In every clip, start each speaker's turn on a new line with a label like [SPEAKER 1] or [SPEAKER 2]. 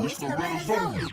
[SPEAKER 1] It's the red zone.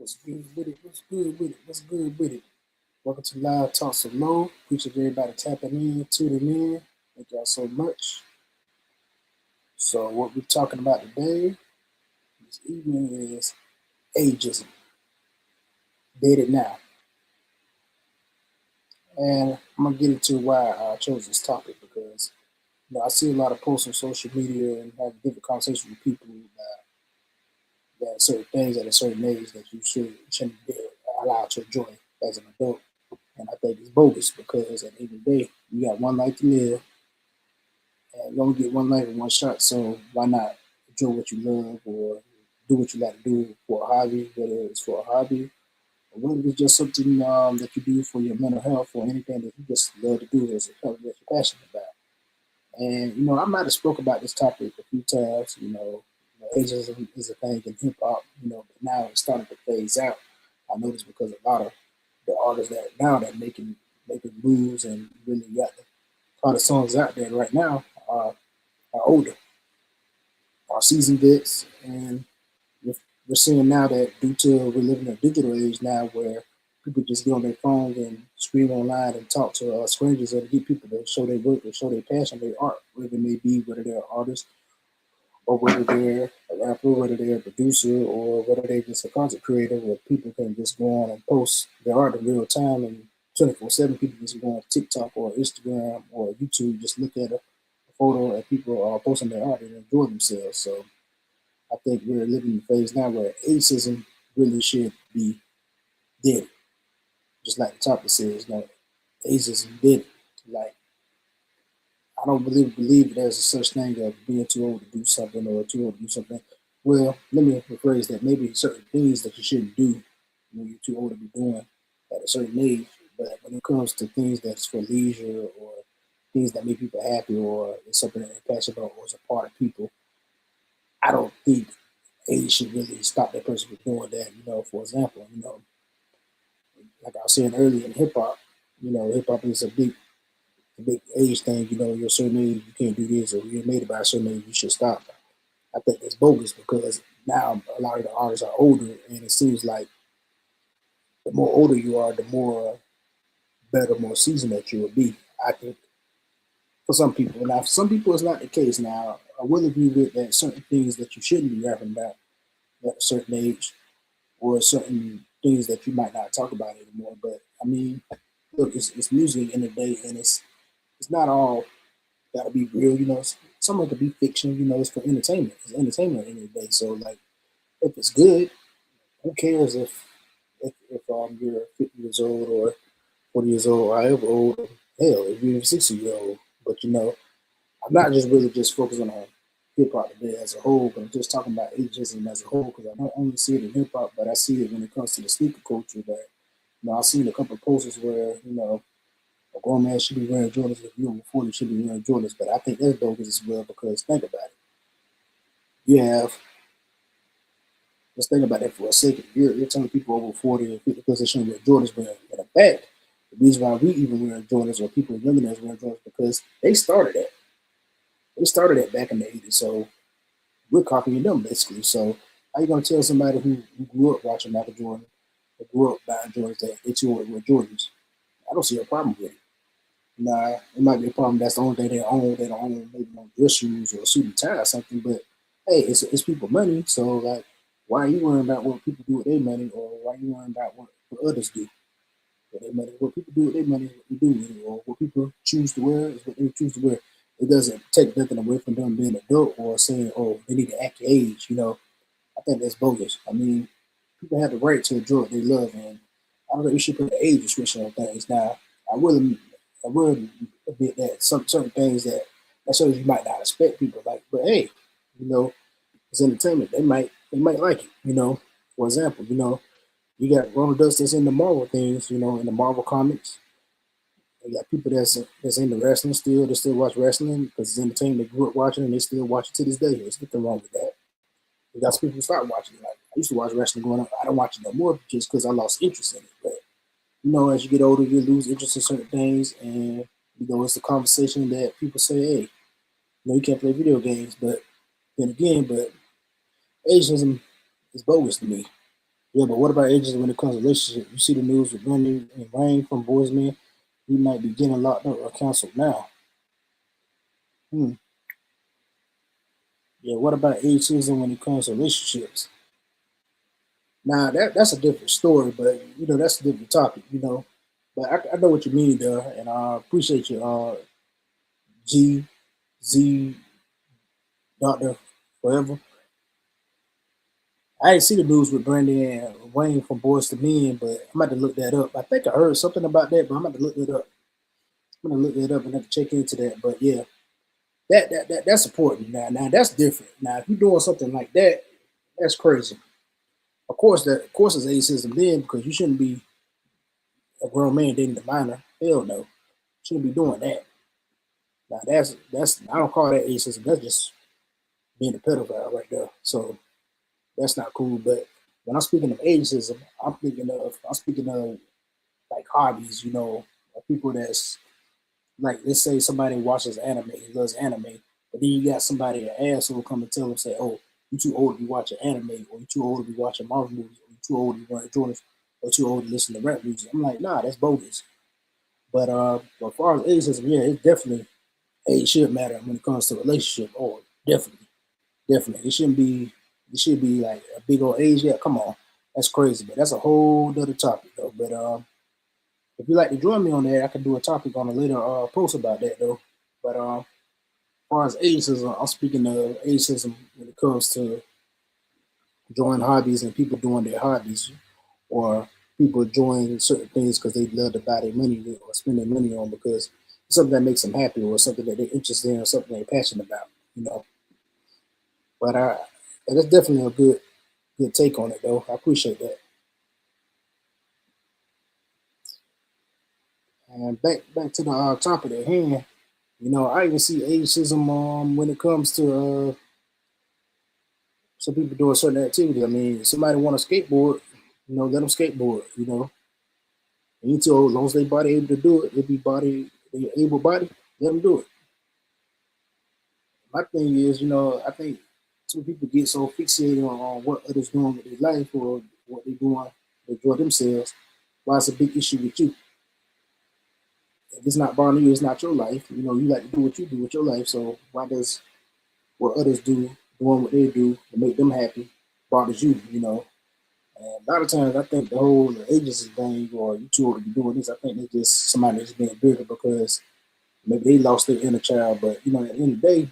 [SPEAKER 1] What's good with it? What's good with it? What's good with it? Welcome to Live Talk So Low. Appreciate everybody tapping in, tuning in. Thank y'all so much. So, what we're talking about today, this evening, is ageism. Did it now. And I'm going to get into why I chose this topic because I see a lot of posts on social media and have different conversations with people that certain things at a certain age that you shouldn't be allowed to enjoy as an adult. And I think it's bogus because at the end of the day, you got one life to live, and you only get one life and one shot. So why not enjoy what you love or do what you like to do for a hobby, whether it's for a hobby or whether it's just something that you do for your mental health or anything that you just love to do as something that you're passionate about. And I might have spoke about this topic a few times. Ageism is a thing in hip hop. But now it's starting to phase out. I noticed because a lot of the artists that now that making moves and really got a lot of songs out there right now are older, are seasoned vets, and we're, we're seeing now that due to we're living in a digital age now where people just get on their phones and scream online and talk to strangers or to get people to show their work or show their passion, their art, whatever it may be, whether they're artists or whether they're a rapper, whether they're a producer, or whether they're just a content creator where people can just go on and post their art in real time and 24/7 people just go on TikTok or Instagram or YouTube, just look at a photo and people are posting their art and enjoy themselves. So I think we're living in a phase now where ageism really should be dead. Just like the topic says, ageism dead. Like I don't believe there's a such thing of being too old to do something or too old to do something. Well, let me rephrase that. Maybe certain things that you shouldn't do when you're too old to be doing at a certain age. But when it comes to things that's for leisure or things that make people happy or it's something that they're passionate about or is a part of people, I don't think age should really stop that person from doing that. For example, like I was saying earlier in hip hop, hip hop is a big age thing. You're a certain age, you can't do this, or you're made it by a certain age, you should stop. I think that's bogus because now a lot of the artists are older, and it seems like the more older you are, the more better, more seasoned that you will be. I think for some people. Now, for some people, it's not the case. Now, I will agree with that certain things that you shouldn't be rapping about at a certain age, or certain things that you might not talk about anymore. But I mean, look, it's music in the day, and it's not all gotta be real. Some of it could be fiction. It's for entertainment. It's entertainment in the day. So like, if it's good, who cares if you're 50 years old or 40 years old, or however old, hell, if you're 60 years old. But I'm not just really just focusing on hip hop today as a whole, but I'm just talking about ageism as a whole because I don't only see it in hip hop, but I see it when it comes to the sneaker culture. That I've seen a couple of posters where a grown man should be wearing Jordans. If you're over 40, should be wearing Jordans. But I think that's bogus as well because think about it. You have Let's think about that for a second. You're telling people over 40 and 50 plus they shouldn't wear Jordans, but in fact, the reason why we even wear Jordans or people younger than us wear Jordans because they started that. They started that back in the 80s. So we're copying them basically. So how you gonna tell somebody who grew up watching Michael Jordan, or grew up buying Jordans that they too old to wear Jordans? I don't see a problem with it. Nah, it might be a problem. That's the only thing they own. They don't own maybe no dress shoes or a suit and tie or something. But hey, it's people money. So like, why are you worrying about what people do with their money, or why are you worrying about what others do with their money? What people do with their money is what they do with it, or what people choose to wear is what they choose to wear. It doesn't take nothing away from them being an adult or saying, oh, they need to act your age. I think that's bogus. I mean, people have the right to enjoy what they love, and I don't think you should put an age restriction on things. Now, I will, I will admit that some certain things that shows you might not expect people like, but hey, you know, it's entertainment. They might like it. For example, you got Ronald Dust that's in the Marvel things. In the Marvel comics. You got people that's into wrestling still. They still watch wrestling because it's entertainment. They grew up watching and they still watch it to this day. There's nothing wrong with that. You got some people who start watching it. Like I used to watch wrestling growing up. I don't watch it no more just because I lost interest in it. But as you get older, you lose interest in certain things, and it's a conversation that people say, "Hey, you can't play video games." But then again, but Asianism is bogus to me. Yeah, but what about ages when it comes to relationships? You see the news with Wendy and Rain from Boys Men. He might be getting locked up or canceled now. Hmm. Yeah, what about ageism when it comes to relationships? Now that's a different story, but that's a different topic. But I know what you mean there, and I appreciate you, G Z Doctor Forever. I didn't see the news with Brandy and Wayne from Boys to Men, but I'm about to look that up. I think I heard something about that, but I'm about to look it up. I'm gonna look it up and have to check into that. But yeah, that's important. Now that's different. Now if you're doing something like that, that's crazy. Of course it's ageism then because you shouldn't be a grown man dating a minor. Hell no, shouldn't be doing that. Now that's I don't call that ageism. That's just being a pedophile right there. So that's not cool. But when I'm speaking of ageism, I'm speaking of like hobbies. People that's like, let's say somebody watches anime, he loves anime, but then you got somebody, an asshole, come and tell him, say, "Oh, you too old to be watching anime, or you too old to be watching Marvel movies, or you too old to be watching Jordan, or too old to listen to rap music." I'm like, nah, that's bogus. But as far as ageism, yeah, it definitely age should matter when it comes to relationship. Oh, definitely, definitely, it should be like a big old age. Yeah, come on, that's crazy, but that's a whole other topic though. But if you like to join me on that, I can do a topic on a later post about that though. But as far as ageism, I'm speaking of ageism when it comes to joining hobbies and people doing their hobbies, or people join certain things because they love to buy their money with or spend their money on because it's something that makes them happy or something that they're interested in or something they're passionate about. You know, but that's definitely a good take on it though. I appreciate that. And back to the topic at hand. I even see ageism when it comes to some people doing certain activity. I mean, somebody want to skateboard, let them skateboard. And you too, as long as they body able to do it, they able body, let them do it. My thing is, I think some people get so fixated on what others doing with their life or what they doing to enjoy themselves. Why it's a big issue with you? If it's not bothering you, it's not your life. You like to do what you do with your life. So why does what others do, doing what they do to make them happy, bothers you? And a lot of times, I think the whole agency thing, or you too old to be doing this, I think it's just somebody that's being bitter because maybe they lost their inner child. But at the end of the day,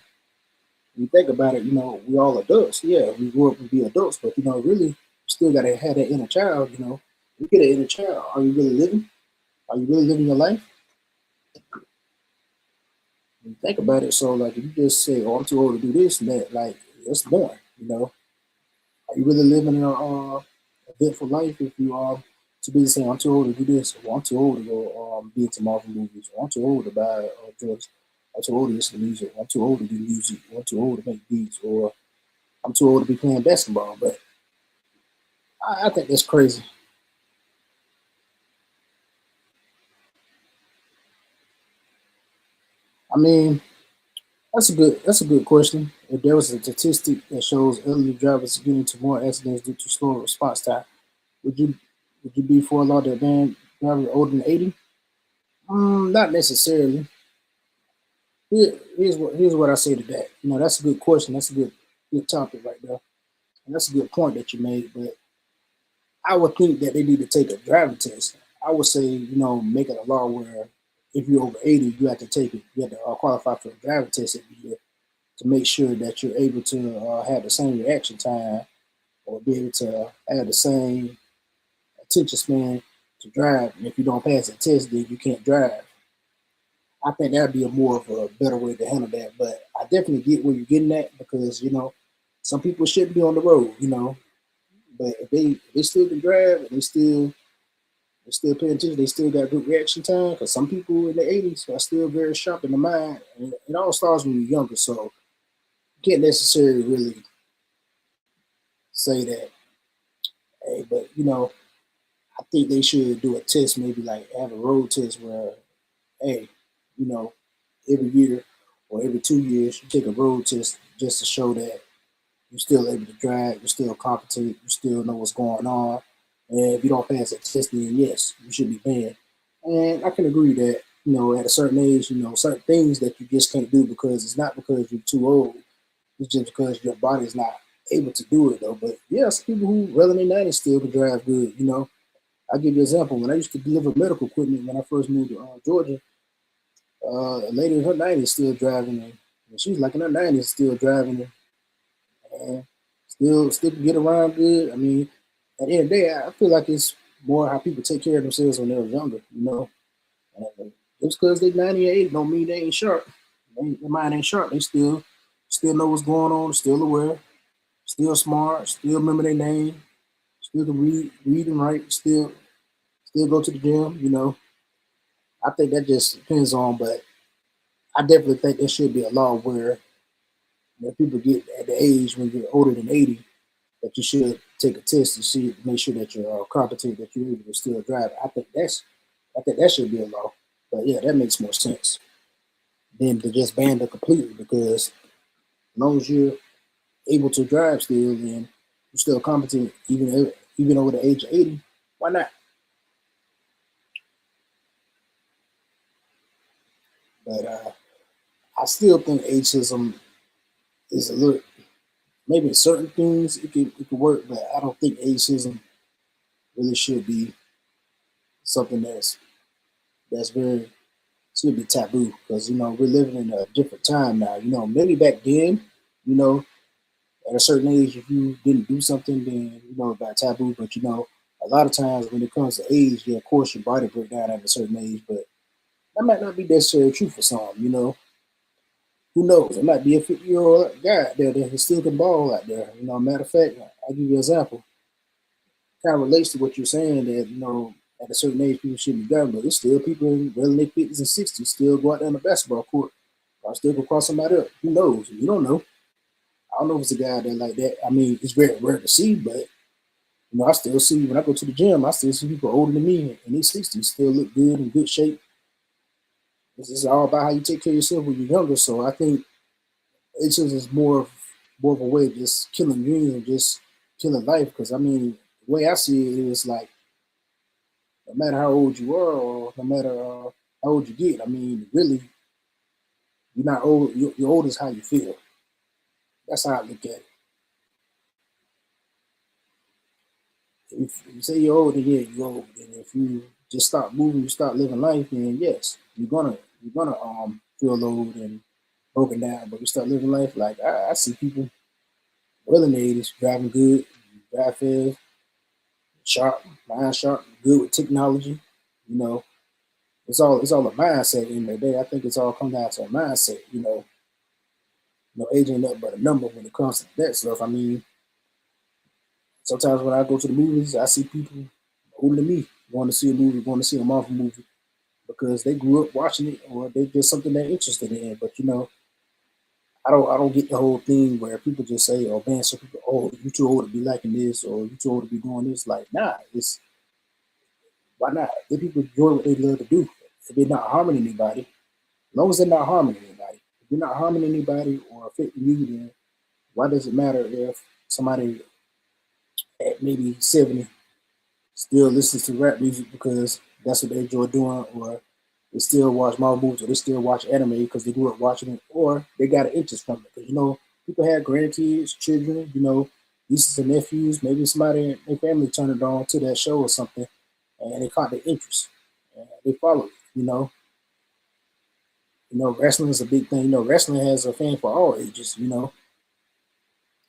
[SPEAKER 1] when you think about it, we all adults. Yeah, we grew up to be adults, but really, you still gotta have that inner child. You get an inner child. Are you really living? Are you really living your life? When you think about it, so like if you just say, "Oh, I'm too old to do this," and that, like it's boring. Are you really living eventful life if you are too busy saying, "I'm too old to do this," or "I'm too old to go be into Marvel movies," or "I'm too old to buy drugs," "I'm too old to listen to music," or "I'm too old to do music," or "I'm too old to make beats," or "I'm too old to be playing basketball." But I think that's crazy. I mean, that's a good question. If there was a statistic that shows elderly drivers get into more accidents due to slower response time, would you would you be for a law that ban drivers older than 80? Not necessarily. Here's what I say to that. That's a good question. That's a good topic right there, and that's a good point that you made. But I would think that they need to take a driving test. I would say make it a law where if you're over 80, you have to take it. You have to qualify for a driving test every year to make sure that you're able to have the same reaction time or be able to have the same attention span to drive. And if you don't pass the test, then you can't drive. I think that'd be a more of a better way to handle that. But I definitely get where you're getting at because some people shouldn't be on the road. But if they still can drive and they still pay attention, they still got good reaction time. Because some people in the 80s are still very sharp in the mind, and it all starts when you're younger. So you can't necessarily really say that. Hey, but I think they should do a test, maybe like have a road test where, hey, you know, every year or every 2 years, you take a road test just to show that you're still able to drive, you're still competent, you still know what's going on. And if you don't pass that test, then yes, you should be banned. And I can agree that, at a certain age, certain things that you just can't do because it's not because you're too old. It's just because your body is not able to do it though. But yeah, some people who well in their 90s still can drive good. I'll give you an example. When I used to deliver medical equipment when I first moved to Georgia, a lady in her 90s still driving, and she's like in her 90s still driving, and still can get around good. I mean, at the end of the day, I feel like it's more how people take care of themselves when they were younger. Just because they 90 or 80 don't mean they ain't sharp. Their mind ain't sharp. They still know what's going on, still aware, still smart, still remember their name, still can read and write, still go to the gym. I think that just depends on, but I definitely think there should be a law where when people get at the age when you're older than 80, that you should take a test to see, make sure that you're competent, that you're able to still drive. I think that should be a law. But yeah, that makes more sense than to just ban it completely because as long as you're able to drive still and you're still competent, even over the age of 80, why not? But I still think ageism is a little, maybe in certain things it could work, but I don't think ageism really should be something that's very should be taboo because we're living in a different time now. Maybe back then, you know, at a certain age, if you didn't do something, then it got taboo. But a lot of times when it comes to age, yeah, of course your body break down at a certain age, but that might not be necessarily true for some. Who knows? It might be a 50-year-old guy out there that still can ball out there. Matter of fact, I'll give you an example. Kind of relates to what you're saying that at a certain age people should be done, but there's still people in well in their 50s and 60s still go out there on the basketball court or still go cross somebody up. Who knows? You don't know. I don't know if it's a guy there like that. I mean, it's very rare to see, but I still see when I go to the gym, I still see people older than me in their 60s still look good in good shape. This is all about how you take care of yourself when you're younger. So I think it's just more of a way of just killing dreams and just killing life. Because I mean, the way I see it is like no matter how old you are or no matter how old you get, I mean, really, you're not old. You're old is how you feel. That's how I look at it. If you say you're old, then yeah, you're old. And if you just stop moving, you start living life, then yes, you're gonna feel old and broken down. But you start living life like I see people well in the 80s driving good, drive fast, sharp, mind sharp, good with technology. You know, it's all a mindset in the day. I think it's all come down to a mindset. Age ain't nothing but a number when it comes to that stuff. I mean, sometimes when I go to the movies, I see people older than me going to see a movie, going to see a Marvel movie because they grew up watching it or they just something they're interested in. But I don't get the whole thing where people just say, "Oh man, some people, oh you too old to be liking this, or you too old to be doing this." Like, nah, it's why not? Let people enjoy what they love to do. If they're not harming anybody, as long as they're not harming anybody, if you're not harming anybody or affecting you, then why does it matter if somebody at maybe 70 still listens to rap music because that's what they enjoy doing, or they still watch Marvel movies, or they still watch anime because they grew up watching it, or they got an interest from it. Because people have grandkids, children, nieces and nephews. Maybe somebody in their family turned it on to that show or something, and they caught their interest, and they follow it. Wrestling is a big thing. Wrestling has a fan for all ages.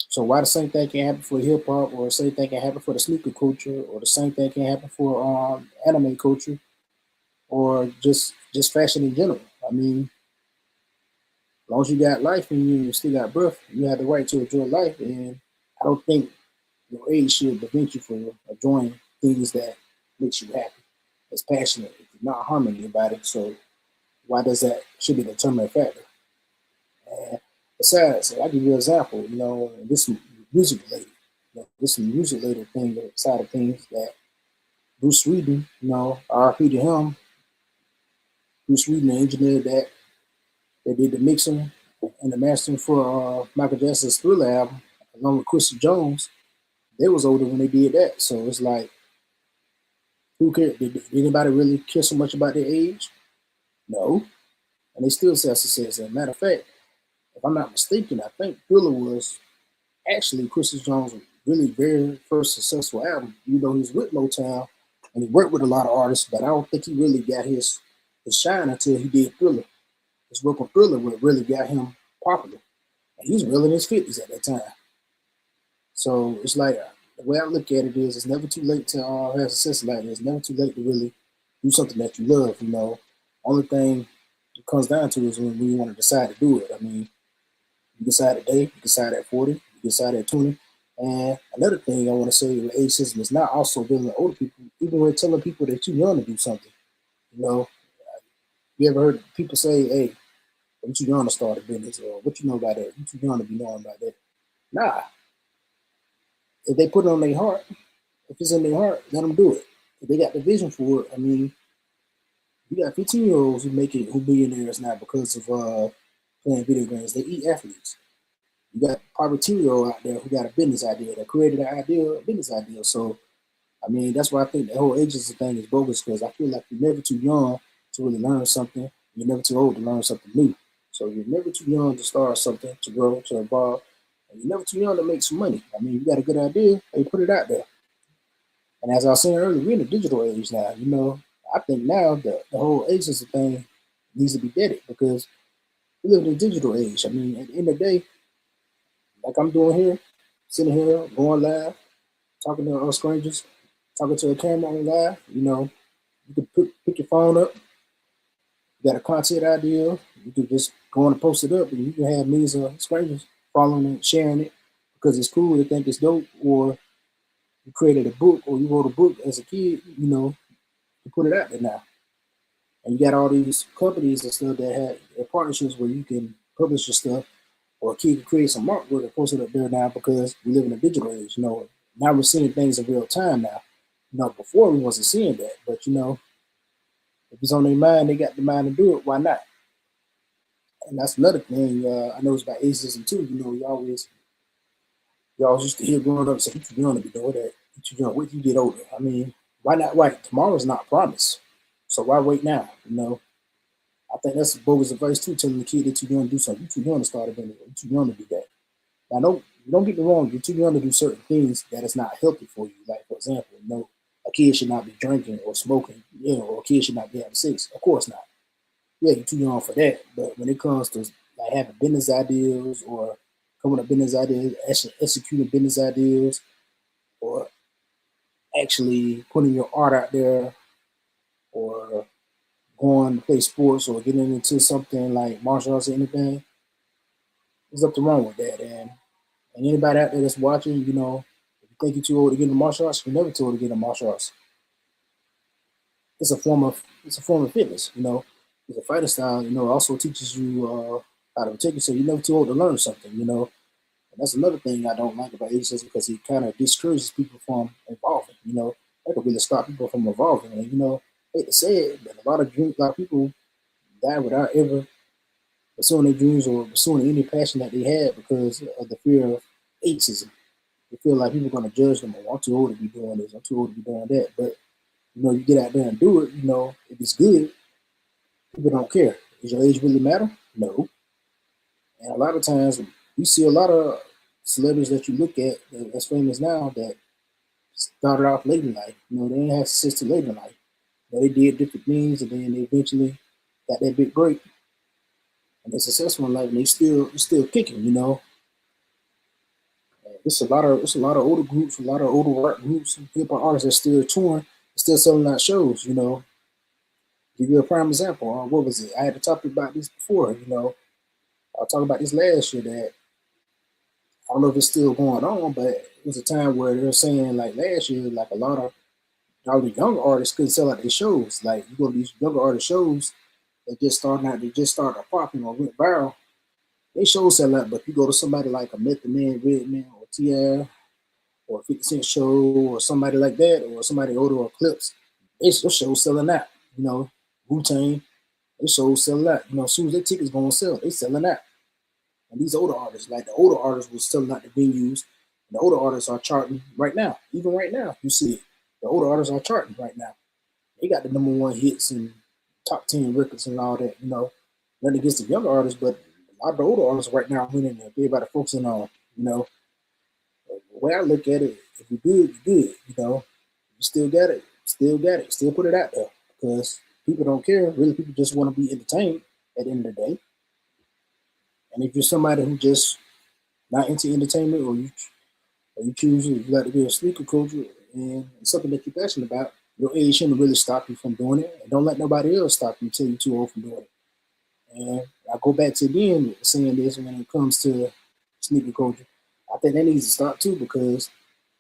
[SPEAKER 1] So why the same thing can happen for hip hop, or the same thing can happen for the sneaker culture, or the same thing can happen for anime culture, or just fashion in general. I mean, as long as you got life and you still got breath, you have the right to enjoy life. And I don't think your age should prevent you from enjoying things that makes you happy, that's passionate, if you're not harming anybody. So why does that should be the determining factor? And besides, I'll give you an example. This is music related. This is music related thing side of things that Bruce Sweden, RP to him, Bruce Sweden, the engineer that did the mixing and the mastering for Michael Jackson's Thriller album, along with Quincy Jones. They was older when they did that, so it's like Who cared? Did anybody really care so much about their age? No. And they still have success. As a matter of fact, if I'm not mistaken, I think Thriller was actually Quincy Jones' really very first successful album. Even though he was with Motown and he worked with a lot of artists, but I don't think he really got his shine until he did Thriller. His work on Thriller what really got him popular. And he was well in his 50s at that time. So it's like the way I look at it is it's never too late to have success like this. It's never too late to really do something that you love, you know. Only thing it comes down to is when you want to decide to do it. I mean, you decide today, you decide at 40, you decide at 20. And another thing I want to say with ageism is not also dealing with older people, even when telling people that you're young to do something. You know, you ever heard people say, hey, I'm too young to start a business, or what you know about that? You too young to be knowing about that. Nah, if they put it on their heart, if it's in their heart, let them do it. If they got the vision for it, I mean, you got 15-year-olds who make it, who billionaires now because of playing video games. They eat athletes. You got probably 2-year-old out there who got a business idea that created an idea, a business idea. So, I mean, that's why I think the whole agency thing is bogus because I feel like you're never too young to really learn something. You're never too old to learn something new. So you're never too young to start something, to grow, to evolve. And you're never too young to make some money. I mean, you got a good idea, hey, put it out there. And as I was saying earlier, we're in a digital age now. You know, I think now the whole agency thing needs to be deaded because we live in a digital age. I mean, at the end of the day, like I'm doing here, sitting here, going live, talking to strangers, talking to a camera on live, you know, you can pick your phone up, you got a content idea, you can just go on and post it up and you can have millions of strangers following it, sharing it because it's cool, they think it's dope, or you created a book or you wrote a book as a kid, you know, you put it out there now. And you got all these companies and stuff that have partnerships where you can publish your stuff or a kid can create some artwork and post it up there now because we live in a digital age. You know, now we're seeing things in real time now. You know, before we wasn't seeing that, but you know, if it's on their mind, they got the mind to do it. Why not? And that's another thing. I know it's about ageism too. You know, you always used to hear growing up say, "You too young to be doing that. You too young. Wait till you get older." I mean, why not wait? Tomorrow's not promised, so why wait now? You know, I think that's bogus advice too. Telling the kid that you're young to do something. You too young to start a business. You too young to do that. Now, don't get me wrong. You're too young to do certain things that is not healthy for you. Like, for example, you know, a kid should not be drinking or smoking. You know, or a kid should not be having sex. Of course not. Yeah, you're too young for that. But when it comes to like having business ideas or coming up business ideas, executing business ideas, or actually putting your art out there, or going to play sports or getting into something like martial arts or anything, there's nothing wrong with that. And anybody out there that's watching, you know, if you think you're too old to get into martial arts, you're never too old to get into martial arts. It's a form of fitness, you know. It's a fighting style, you know, it also teaches you how to protect yourself. You're never too old to learn something, you know. And that's another thing I don't like about ageism because it kind of discourages people from evolving, you know. That could really stop people from evolving. And, you know, I hate to say it, but a lot of people die without ever pursuing their dreams or pursuing any passion that they had because of the fear of ageism. They feel like people are going to judge them. Oh, I'm too old to be doing this. I'm too old to be doing that. But you know, you get out there and do it. You know, if it's good, people don't care. Does your age really matter? No. And a lot of times, you see a lot of celebrities that you look at that's famous now that started off late in life. You know, they didn't have success till late in life. You know, they did different things, and then they eventually got that big break, and they're successful in life, and they still kicking. You know, it's a lot of older groups, a lot of older rap groups, hip hop artists that still touring, still selling out shows. You know, give you a prime example. What was it? I had to talk about this before. You know, I talked about this last year that I don't know if it's still going on, but it was a time where they were saying like last year, like a lot of all the younger artists couldn't sell out their shows. Like you go to these younger artist shows, they just started popping or went viral. They shows sell out, but you go to somebody like a Method Man, Redman, or T.I. or 50 Cent show or somebody like that, or somebody older or Clips, those shows selling out. You know, Wu Tang, they shows selling out. You know, as soon as their tickets going to sell, they selling out. And these older artists, like the older artists, was selling out the venues. And the older artists are charting right now. Even right now, you see it. The older artists are charting right now. He got the #1 hits and top 10 records and all that. Nothing against the younger artists, but a lot of the older artists right now winning. Everybody focusing on. You know, the way I look at it, if you're good, you're good. You still got it, still put it out there because people don't care. Really, people just want to be entertained at the end of the day. And if you're somebody who just not into entertainment, or you choose you like to be a sneaker culture and it's something that you're passionate about, your age shouldn't really stop you from doing it. And don't let nobody else stop you until you're too old from doing it. And I go back to again saying this when it comes to sneaker culture. I think that needs to stop too because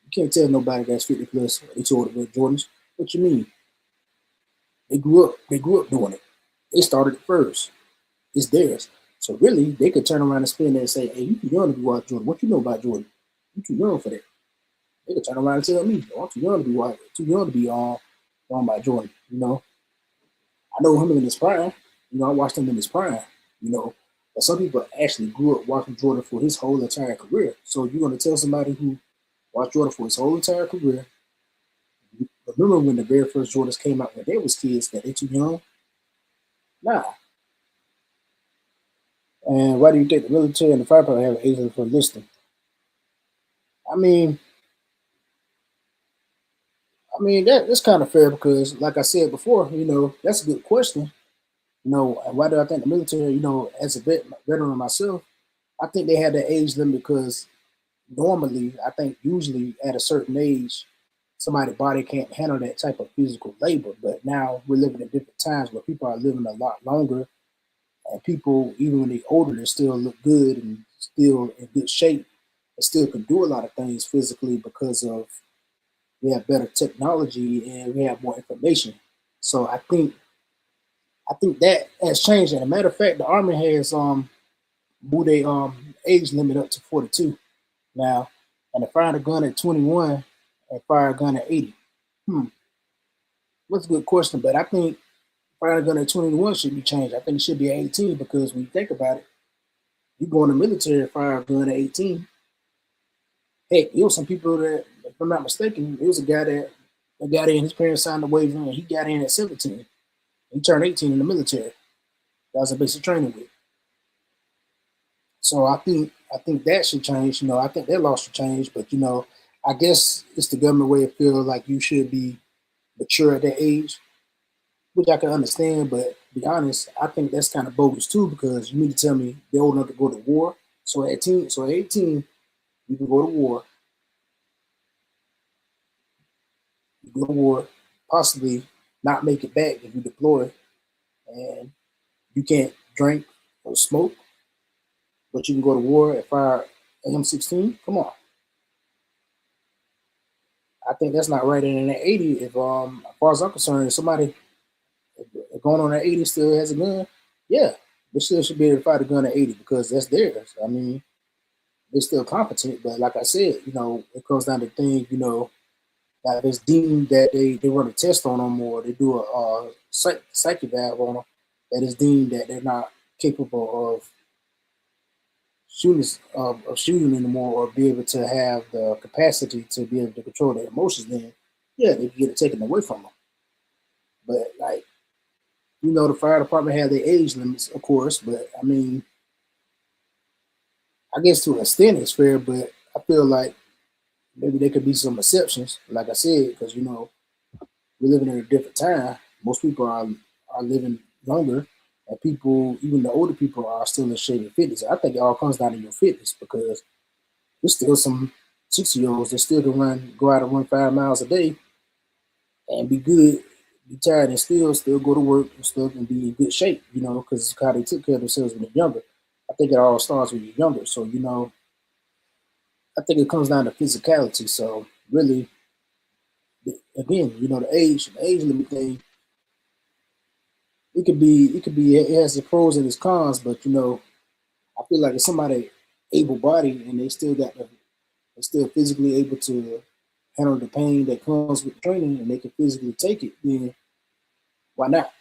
[SPEAKER 1] you can't tell nobody that's 50 plus they too old to wear Jordans. What you mean? They grew up doing it. They started it first. It's theirs. So really, they could turn around and spin there and say, "Hey, you too young to be watching Jordan. What you know about Jordan? You too young for that." They could turn around and tell me, "Oh, I'm too young to be watching. Too young to be on by Jordan." I know him in his prime. I watched him in his prime. You know, but some people actually grew up watching Jordan for his whole entire career. So you're gonna tell somebody who watched Jordan for his whole entire career, remember when the very first Jordans came out when they was kids, that they too young? Nah. And why do you think the military and the fire department have an agent for listening? I mean, that's kind of fair because, like I said before, that's a good question. Why do I think the military? As a veteran myself, I think they had that age limit because normally, I think usually at a certain age, somebody's body can't handle that type of physical labor. But now we're living in different times where people are living a lot longer, and people, even when they're older, they still look good and still in good shape, and still can do a lot of things physically because of we have better technology and we have more information. So I think that has changed. And a matter of fact, the army has moved a age limit up to 42 now, and they fired a gun at 21 and fire a gun at 80. Hmm, that's a good question, but I think fire a gun at 21 should be changed. I think it should be 18 because when you think about it, you go in the military and fire a gun at 18. Heck, it was some people that, if I'm not mistaken, it was a got in. His parents signed the waiver, and he got in at 17. He turned 18 in the military. That was a basic training with. So I think that should change. I think that law should change. But I guess it's the government way of feel like you should be mature at that age, which I can understand. But to be honest, I think that's kind of bogus too because you mean to tell me they're old enough to go to war. So at 18, you can go to war. You go to war, possibly not make it back if you deploy, and you can't drink or smoke, but you can go to war and fire M16. Come on, I think that's not right. And in the 80, if as far as I'm concerned, if somebody if going on at 80 still has a gun, yeah, they still should be able to fire the gun at 80 because that's theirs. I mean, they're still competent, but like I said, it comes down to things, that it's deemed that they run a test on them or they do a psyche valve on them that is deemed that they're not capable of shooting anymore or be able to have the capacity to be able to control their emotions. Then yeah, they can get it taken away from them. But like the fire department have their age limits, of course. But I mean, I guess to an extent it's fair, but I feel like maybe there could be some exceptions, like I said, because we're living in a different time. Most people are living longer, and people, even the older people, are still in shape and fitness. I think it all comes down to your fitness because there's still some 60-year-olds that still can go out and run 5 miles a day and be good, be tired, and still go to work and stuff and be in good shape. Because it's how they took care of themselves when they're younger. I think it all starts when you're younger. So I think it comes down to physicality. So really, again, the age limit thing, it has its pros and its cons, but I feel like if somebody able bodied and they're still physically able to handle the pain that comes with training and they can physically take it, then why not?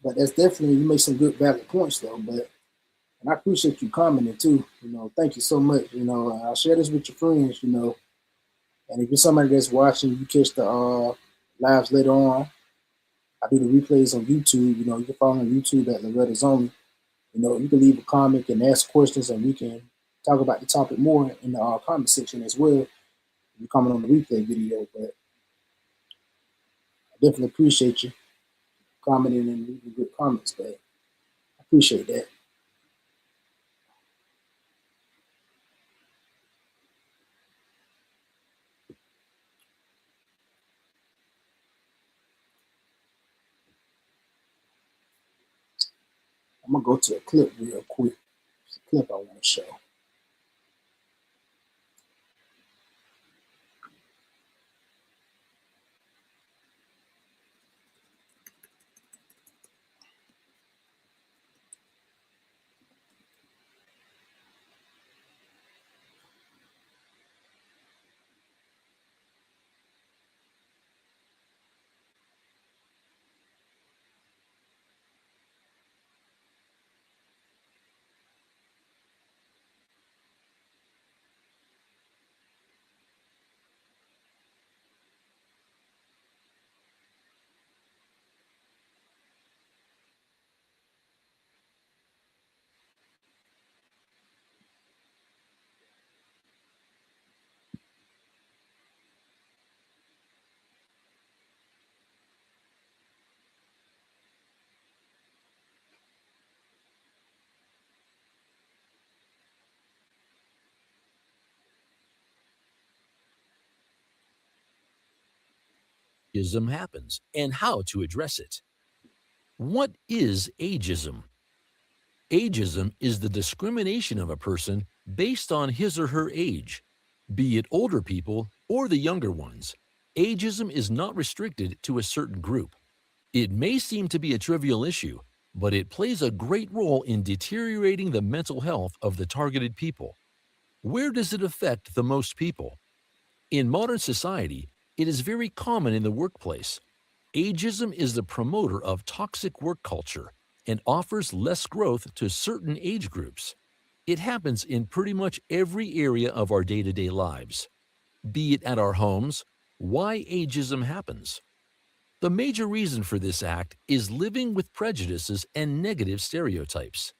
[SPEAKER 1] But that's definitely you make some good valid points though. But and I appreciate you commenting too. Thank you so much. I'll share this with your friends. And if you're somebody that's watching, you catch the lives later on. I do the replays on YouTube. You know, you can follow me on YouTube at Loretta's Only. You know, you can leave a comment and ask questions, and we can talk about the topic more in the comment section as well. You comment on the replay video, but I definitely appreciate you commenting and leaving good comments, but I appreciate that. I'm gonna go to a clip real quick. It's a clip I want to show.
[SPEAKER 2] Ageism happens and how to address it. What is ageism? Ageism is the discrimination of a person based on his or her age, be it older people or the younger ones. Ageism is not restricted to a certain group. It may seem to be a trivial issue, but it plays a great role in deteriorating the mental health of the targeted people. Where does it affect the most people? In modern society, it is very common in the workplace. Ageism is the promoter of toxic work culture and offers less growth to certain age groups. It happens in pretty much every area of our day-to-day lives, be it at our homes. Why ageism happens? The major reason for this act is living with prejudices and negative stereotypes.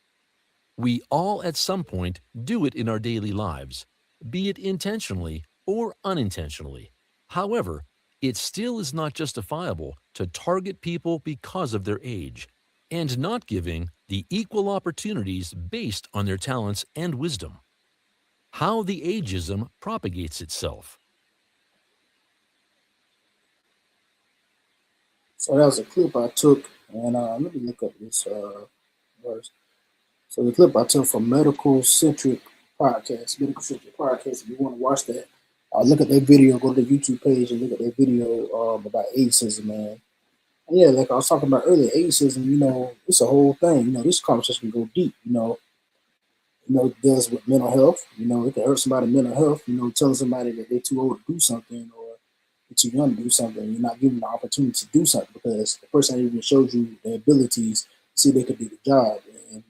[SPEAKER 2] We all at some point do it in our daily lives, be it intentionally or unintentionally. However, it still is not justifiable to target people because of their age and not giving the equal opportunities based on their talents and wisdom. How the ageism propagates itself.
[SPEAKER 1] So that was a clip I took, and let me look up this verse. So the clip I took from Medical Centric Podcast, Medical Centric Podcast. If you want to watch that, look at that video. Go to the YouTube page and look at that video about ageism, man. And yeah, like I was talking about earlier, ageism. You know, it's a whole thing. You know, this conversation can go deep. It deals with mental health. You know, it can hurt somebody's mental health. You know, telling somebody that they're too old to do something or they're too young to do something. You're not giving them the opportunity to do something because the person even showed you their abilities to see they could do the job. And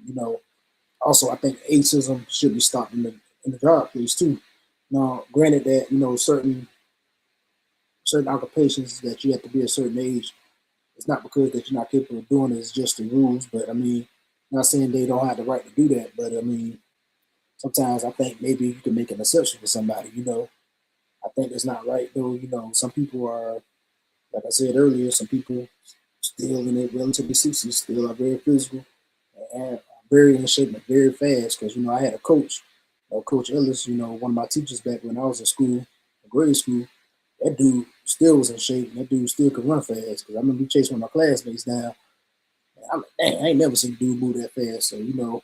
[SPEAKER 1] also I think ageism should be stopped in the job place too. Now, granted that certain occupations that you have to be a certain age. It's not because that you're not capable of doing it. It's just the rules. But I mean, not saying they don't have the right to do that. But I mean, sometimes I think maybe you can make an exception for somebody. I think it's not right though. Some people are, like I said earlier, some people still in their relatively 60s still are very physical and very in shape and very fast. Because I had a coach, Coach Ellis. One of my teachers back when I was in school, grade school. That dude still was in shape. And that dude still could run fast. Because I remember he chased one of my classmates down. And I'm like, dang, I ain't never seen a dude move that fast. So like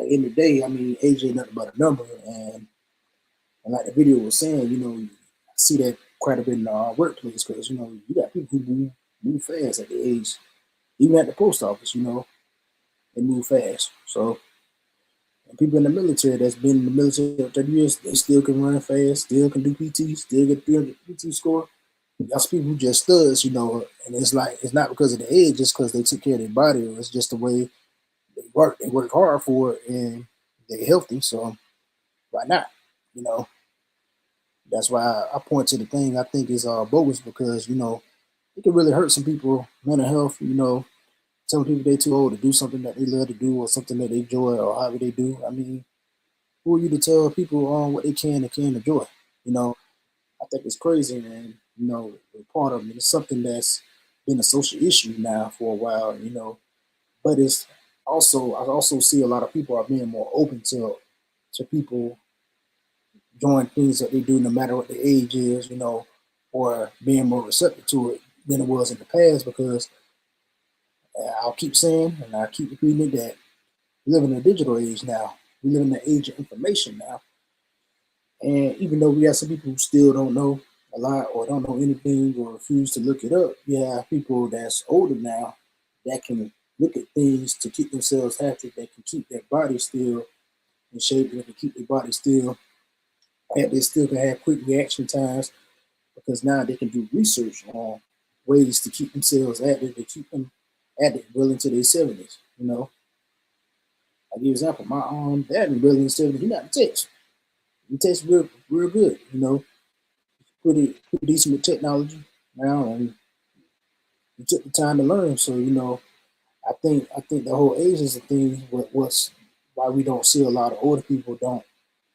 [SPEAKER 1] in the day, I mean, age ain't nothing but a number. And like the video was saying, I see that quite a bit in our workplace because you got people who move fast at the age, even at the post office. They move fast. So and people in the military that's been in the military for 30 years, they still can run fast, still can do PT, still get 300 PT score. That's people who just studs, and it's like it's not because of the age, it's because they took care of their body, or it's just the way they work. They work hard for it, and they're healthy. So why not? You know, That's why I point to the thing I think is bogus because it can really hurt some people mental health. Telling people they too old to do something that they love to do or something that they enjoy or however they do. I mean, who are you to tell people what they can and can't enjoy? You know, I think it's crazy, and part of it is something that's been a social issue now for a while. But it's also I also see a lot of people are being more open to people doing things that they do no matter what the age is, or being more receptive to it than it was in the past because I'll keep saying and I keep repeating it that we live in a digital age now. We live in the age of information now. And even though we have some people who still don't know a lot or don't know anything or refuse to look it up, you have people that's older now that can look at things to keep themselves happy, that can keep their body still in shape, and they can keep their body still, and they still can have quick reaction times because now they can do research on ways to keep themselves active, to keep them active well into their 70s. I give you an example. My dad is well in his 70s. He not text. He texts real good. Pretty decent with technology now, and he took the time to learn. So I think the whole ageism thing what's why we don't see a lot of older people don't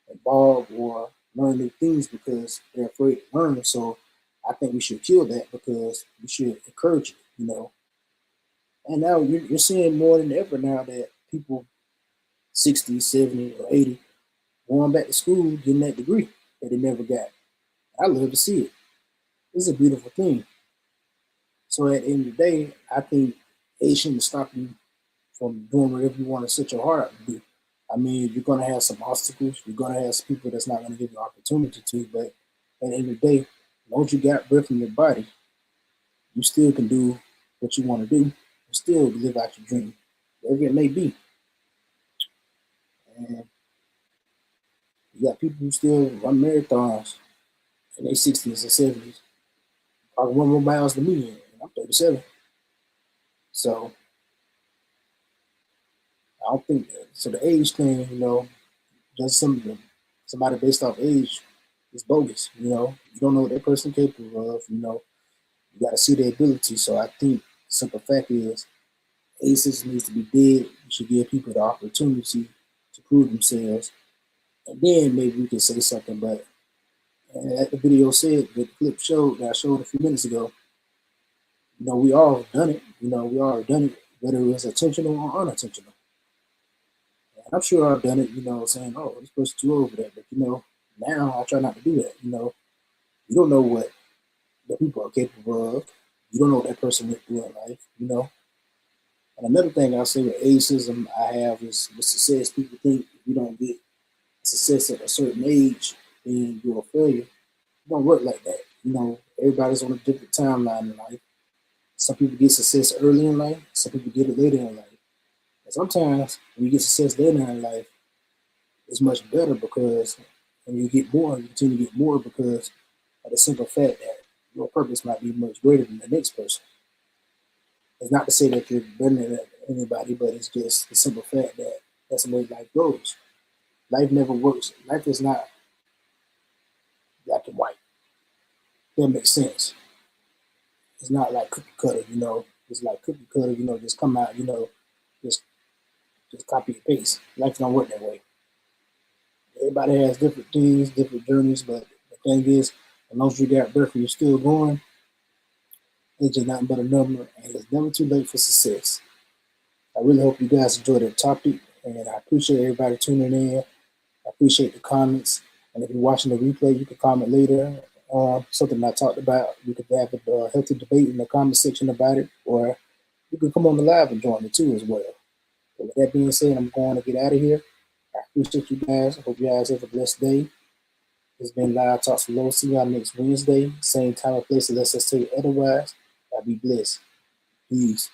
[SPEAKER 1] evolve or learn new things because they're afraid to learn. So I think we should kill that because we should encourage it. And now you're seeing more than ever now that people 60, 70, or 80 going back to school getting that degree that they never got. I love to see it. It's a beautiful thing. So at the end of the day, I think age shouldn't stop you from doing whatever you want to set your heart out to do. I mean, you're gonna have some obstacles. You're gonna have some people that's not gonna give you opportunity to. But at the end of the day, as long as you got breath in your body, you still can do what you want to do. You still live out your dream, whatever it may be. And you got people who still run marathons in their 60s and 70s. Probably run more miles than me, and I'm 37. So I don't think so. The age thing, just somebody based off age is bogus. You don't know what that person capable of. You got to see their ability. So I think the simple fact is, ages needs to be dead. You should give people the opportunity to prove themselves, and then maybe we can say something. But like the video said, the clip showed that I showed a few minutes ago. We all have done it. We all have done it, whether it was intentional or unintentional. And I'm sure I've done it. Saying, "Oh, this person's too old for that," but now I try not to do that. You don't know what the people are capable of. You don't know what that person went through in life. And another thing I'll say with ageism I have is with success. People think if you don't get success at a certain age, then you're a failure. It don't work like that. Everybody's on a different timeline in life. Some people get success early in life. Some people get it later in life. And sometimes when you get success later in life, it's much better because when you get more, you continue to get more because of the simple fact that your purpose might be much greater than the next person. It's not to say that you're better than anybody, but it's just the simple fact that that's the way life goes. Life never works. Life is not black and white. That makes sense. It's not like cookie cutter. It's like cookie cutter, just come out, just just copy and paste. Life don't work that way. Everybody has different things, different journeys, but the thing is, as long as you got breath and you're still going, it's just nothing but a number, and it's never too late for success. I really hope you guys enjoyed the topic, and I appreciate everybody tuning in. I appreciate the comments, and if you're watching the replay, you can comment later on something I talked about. You could have a healthy debate in the comment section about it, or you can come on the live and join me too as well. But with that being said, I'm going to get out of here. I appreciate you guys. I hope you guys have a blessed day. It's been Live Talks with Low. See y'all next Wednesday. Same time and place unless I say otherwise. I'll be blessed. Peace.